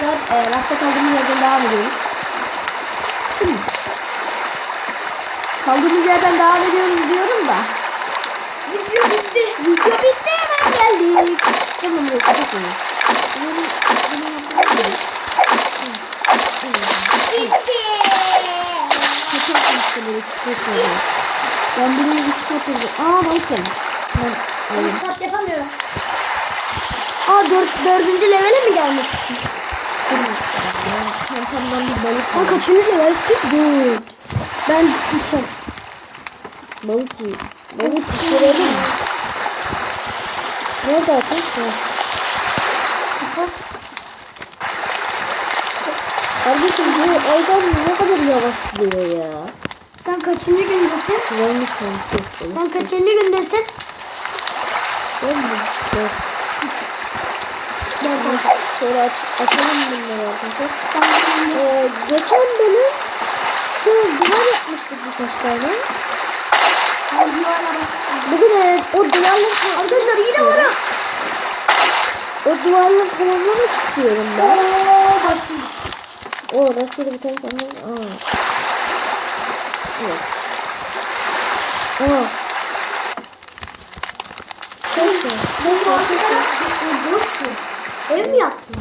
arkadaşlar. Rafta kaldığımız yerden devam ediyoruz. Şimdi kaldığımız yerden devam ediyoruz diyorum da. Video bitti. Video bitti, hemen geldik. Tamam, yok kapatalım. Bitti. Ben bunu üst kat yapıyorum. Bakın. Ben üst kat yapamıyorum. Dördüncü levele mi gelmek istiyorsun? Çantamdan bir balık. Sen kaçıncı level? Süt. Ben uçam. Balık yiyeyim. Balık sürelim mi? Nerede arkadaşlar? Kapat. Kardeşim bu aydan ne kadar yavaşlıyor ya. Sen kaçıncı gündesin? Sen kaçıncı gündesin? Ben mi? Yok. Şöyle açalım bunları arkadaşlar. Geçen bölüm şu duvar yapmıştık birkaç tane. Bugün o duvarları arkadaşlar yine varım. O duvarları tamamlamak istiyorum ben. Rastgele bir tane sanırım. Evet. Boşsun. Ev mi yaptın?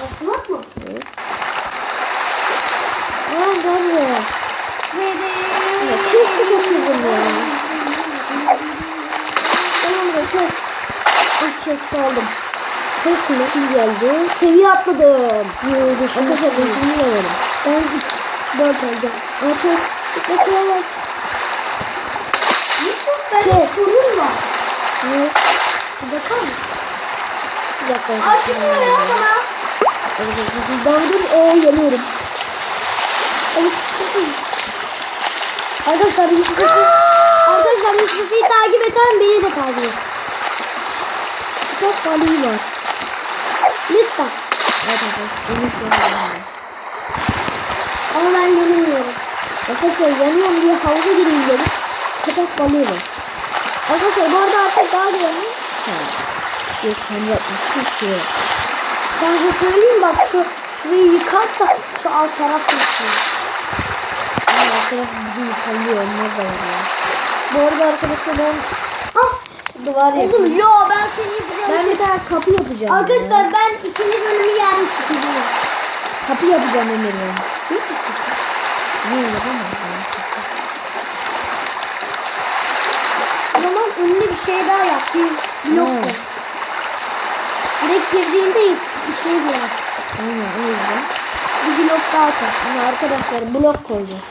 Yapmak mı? Evet. Galiba. Chest'i kaçırdım ya. Chest'i aldım. Chest'i nasıl geldi? Seviye atladım. Arkadaşlar ben şimdi alalım. Ben 4 alacağım. Chest. Beklemez. Yusuf benim sorun var. Ne? Bakar mısın? Bir dakika. Açmıyor ya bana. Ben dur yanıyorum. Arkadaşlar Yusuf'u takip eden beni de takip et. Çok balığı var. Lütfen. Ama ben yanıyorum. Arkadaşlar yanıyorum diye havuza gireyim dedim. Köpek balığı var. Arkadaşlar bu arada artık daha güvenli. Yok tam yapmış. Sen size söyleyeyim bak şurayı yıkarsak şu alt taraf yıkıyor. Alt taraf bir yıkalıyor. Onlar da var ya. Bu arada arkadaşlar ben duvar yapayım. Yo ben seni yapacağım. Ben bir tane kapı yapacağım. Arkadaşlar ya. Ben ikinci bölümü yarın çıkacağım. Kapı yapacağım Emir'e. Ne misin sen? Niye yapamam? O zaman önüne bir şey daha yap. Bir blok koy. Direkt girdiğinde bir şey biraz. Aynen o yüzden. Bir blok daha koy. Ama arkadaşlar blok koyacağız.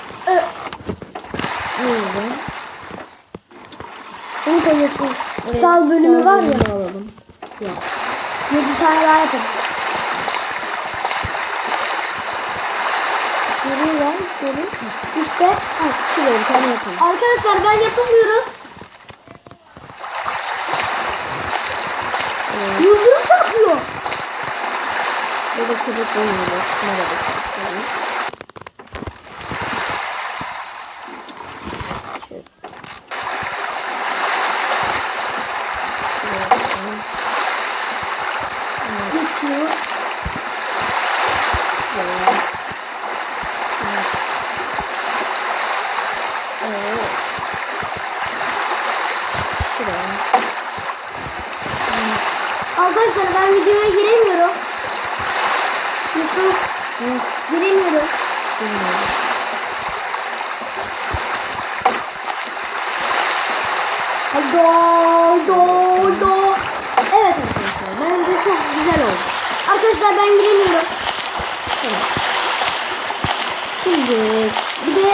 O yüzden. Bunu koyuyorsun. Sal bölümü var ya. Alalım. Yok. 7 tane daha yapalım. Geri. İşte. Şuraya bir tane yapalım. Arkadaşlar ben yapamıyorum. Yıldırım çarpıyor. Burada köpek oynuyor. Şuna da bakalım. Geçiyor. Arkadaşlar ben videoya giremiyorum. Yusuf. Giremiyorum. Do. Evet arkadaşlar bence çok güzel oldu. Arkadaşlar ben giremiyorum. Tamam. Şimdi bir de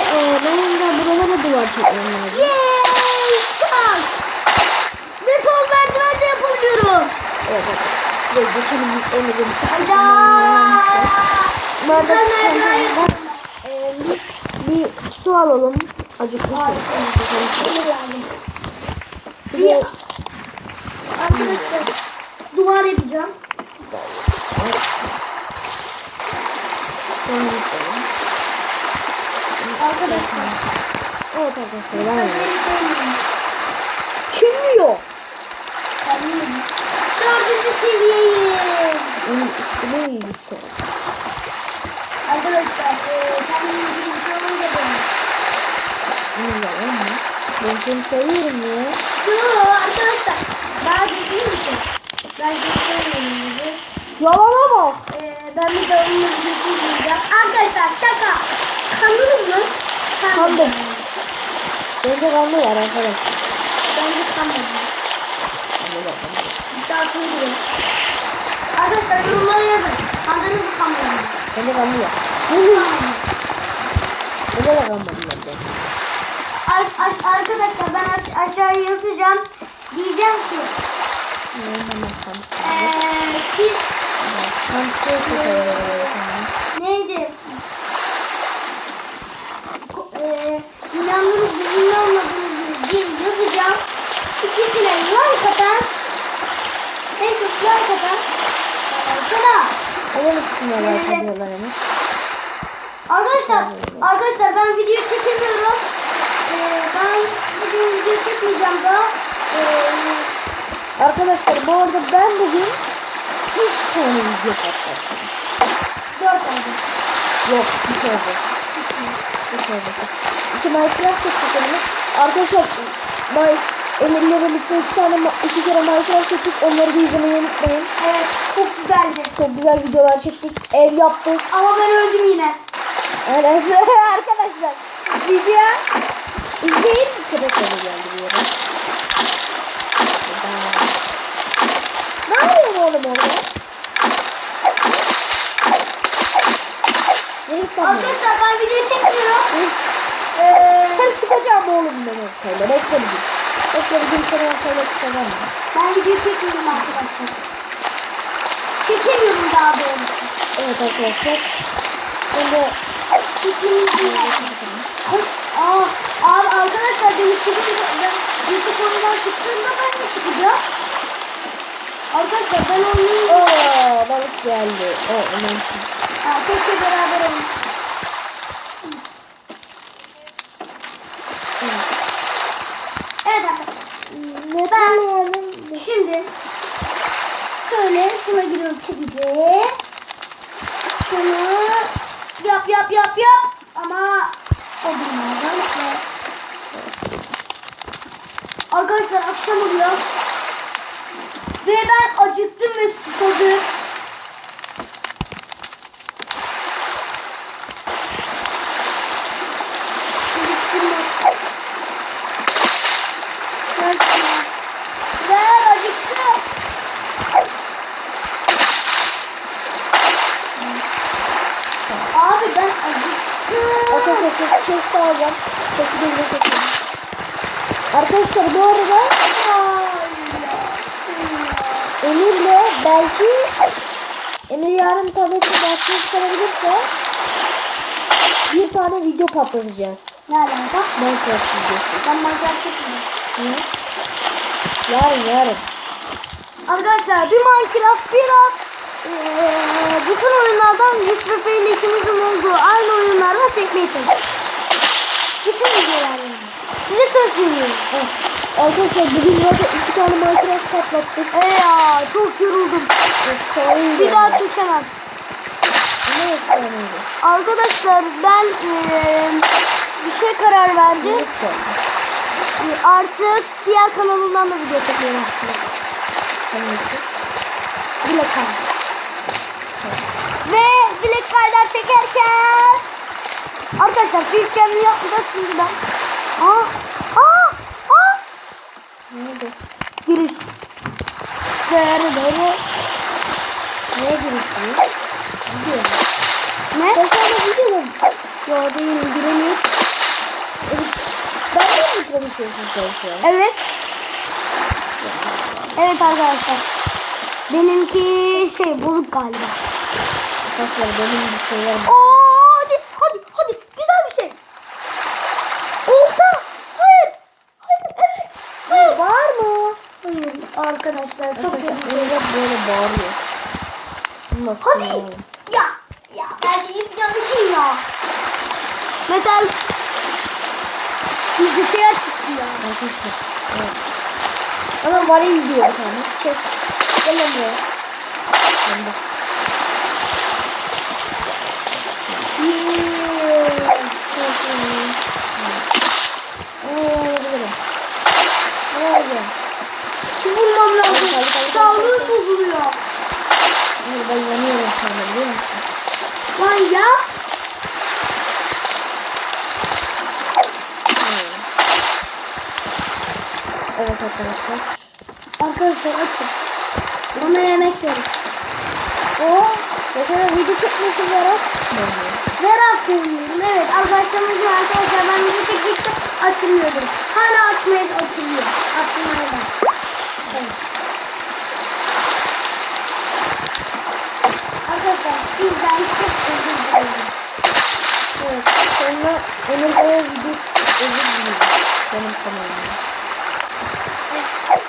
benim de buralara duvar çekmem lazım. Yeeey! Çak! Metal merdiven de yapabiliyorum. Evet. Şuraya geçelim biz emeğimizi. Biz bir su alalım. Acıklı. Arkadaşlar duvar yapacağım. Arkadaşlar. Evet arkadaşlar. Kim diyor? 4. seviyeyim. İşte bu iyilik sor. Arkadaşlar kendime bir şey olunca benim. Ne yalan mı? Ben seni seviyorum ya. Yoo arkadaşlar. Daha değil mi ki? Ben geçemiyorum gibi. Yalana bak. Ben bir de onunla geçemeyeceğim. Arkadaşlar şaka. Kandınız mı? Kandım. Bence kanlı var arkadaşlar. Bence kanmadım. Kanlı var. İddiasını bilin. Arkadaşlar yorumlara yazın. Kandınız mı kanmadınız mı? Bence kanlı var. Bence de kanlı var. Arkadaşlar ben aşağıya yazacağım. Diyeceğim ki siz neydi? İnandınız mı inanmadınız mı diye yazacağım. İkisine like atan en çok like atan sana. Neden ikisini like ediyorlar hemen? Arkadaşlar ben video çekemiyorum. Ben bugün video çekmeyeceğim daha. Arkadaşlar bu arada ben bugün 3 tane video patlattım. 4 oldu. Yok 2 oldu. 3 oldu. 2 Minecraft çektik onu. Arkadaşlar Emir'le birlikte 2 kere Minecraft çektik. Onları da izlemeyi unutmayın. Evet çok güzeldi. Çok güzel videolar çektik. Ev yaptık. Ama ben öldüm yine. Evet arkadaşlar video izleyin. Köpek öyle geldi bir yere. Ne yapıyorsun oğlum orada? Arkadaşlar ben video çekmiyorum. Sen çıkacağım oğlum ben ortayla. Bekle bir gün. Bekle bir gün seni ortayla çıkacağım. Ben video çekmiyorum arkadaşlar. Çekemiyorum daha doğrusu. Evet arkadaşlar. Şimdi Hoş. Abi arkadaşlar ben Yusuf oyundan çıktığında ben de çıkacağım. Arkadaşlar ben oynayayım. balık geldi. O önemsiz. Keşke beraber oynayalım. Evet arkadaşlar. Ben şimdi şöyle şuna giriyorum çekici. Şunu yap. Ama o bilmez. Arkadaşlar akşam oluyor. Ve ben acıktım ve susadım. Ver acıktım. Abi ben acıktım. Arkadaşlar chest'i alacağım. Chest'i gözüne takıyorum. Arkadaşlar bu arada Emir'le belki Emir yarın tablette dersini çıkarabilirse bir tane video patlatacağız. Ne alaka? Minecraft videosu. Ben Minecraft çekmiyorum. Yarın. Arkadaşlar bir Minecraft bir at. Bütün oyunlardan Yusuf Efe ile ikimizin olduğu aynı oyunlarda çekmeye çalışıyoruz. Bütün videolarını. Size söz veriyorum. Evet. Arkadaşlar bugün zaten 2 tane Minecraft patlattık. Ya çok yoruldum. Bir daha çekemem. Ne efsaneydi? Arkadaşlar ben bir şey karar verdim. Artık diğer kanalımdan da video çekmeye başladım. Hangisi? Dilek Kaydar. Ve Dilek Kaydar çekerken arkadaşlar facecam'ını yapmayacak çünkü ben. Ne oldu? Giriş. Neye Neye girişiyor? Gidiyor. Ne? Sen şu anda videoda mısın? Yo değilim giremiyorum. Evet. Ben de mi konuşuyorsun sen şu an? Evet. Evet arkadaşlar. Benimki bozuk galiba. Arkadaşlar benim bir şeyler var. Hadi güzel bir şey. Olta. Hayır evet. Var mı? Hayır arkadaşlar çok kötü bir şey. Arkadaşlar böyle bağırıyor. Hadi. Ya ben seni yanlışım ya. Metal bilgisayar çıktı ya. Arkadaşlar. Evet. Ama varil diyor bir tane. Kes. Gel lan buraya. ya? Evet arkadaşlar. Arkadaşlar açın. Ona yemek verin. O mesela video çekmesi var. Ver haftanın. Evet arkadaşlarımız var arkadaşlar. Ben video çektikçe açılmıyordum. Hala açmayız açılıyor. Açılmaya da. Evet. Arkadaşlar sizden çok özür dilerim. Evet. Sonra onun o video özür dilerim. Benim kanalımda. Evet.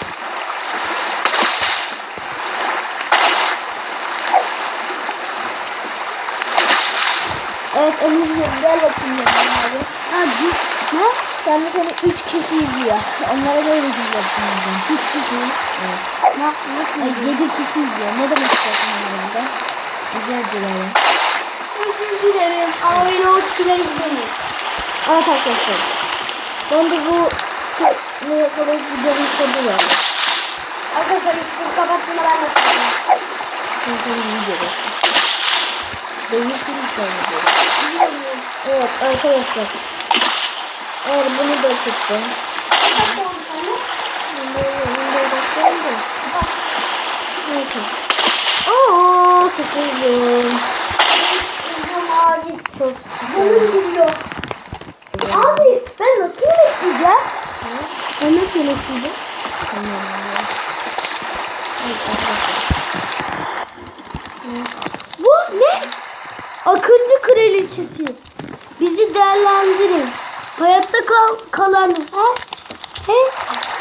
Evet Emirciğim gel bakayım yanıma abi. Hadi. Ne? Sen de seni 3 kişi izliyor. Onlara böyle izlersin oradan. 3 kişi mi? Evet. Nasıl? Ay 7 kişi izliyor. Ne demek istiyorsun onlardan? Güzel dilerim. Özür dilerim. Ama beni o kişiler izlemiyor. Evet arkadaşlar. Ben de bu ne yapalım videonun sonu var. Arkadaşlar işte kapattığımda ben de kapatayım. Ben senin videodasın. Beni sil sonra. Bilmiyorum. Evet arkadaşlar. Eğer bunu da çıktım. Kapat oldu sana. Neyse. Ooo sıfırım. Üzgünüm acil. Çok Canım sıfırım. gidiyor. Abi ben nasıl yemek yiyeceğim? Ben nasıl yemek yiyeceğim? Tamam. Evet arkadaşlar. Bu ne? Akıncı kraliçesi. Bizi değerlendirin. Hayatta kalan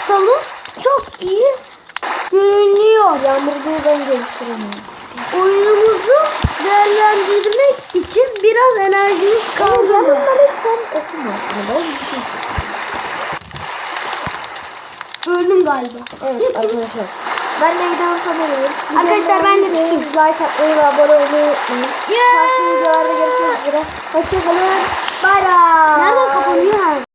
salı çok iyi görünüyor. Yağmurluğu ben geliştiremiyorum. Oyunumuzu değerlendirmek için biraz enerjimiz kaldı. Yanımda lütfen okuma. Neden üzgünsün? Öldüm galiba. Evet arkadaşlar. Ben de videonun sonuna geliyorum. Arkadaşlar, ben de çıkayım. Like atmayı ve abone olmayı unutmayın. Yeah. Farklı videolarda görüşmek üzere. Hoşçakalın. Bay bay. Nereden kapanıyor?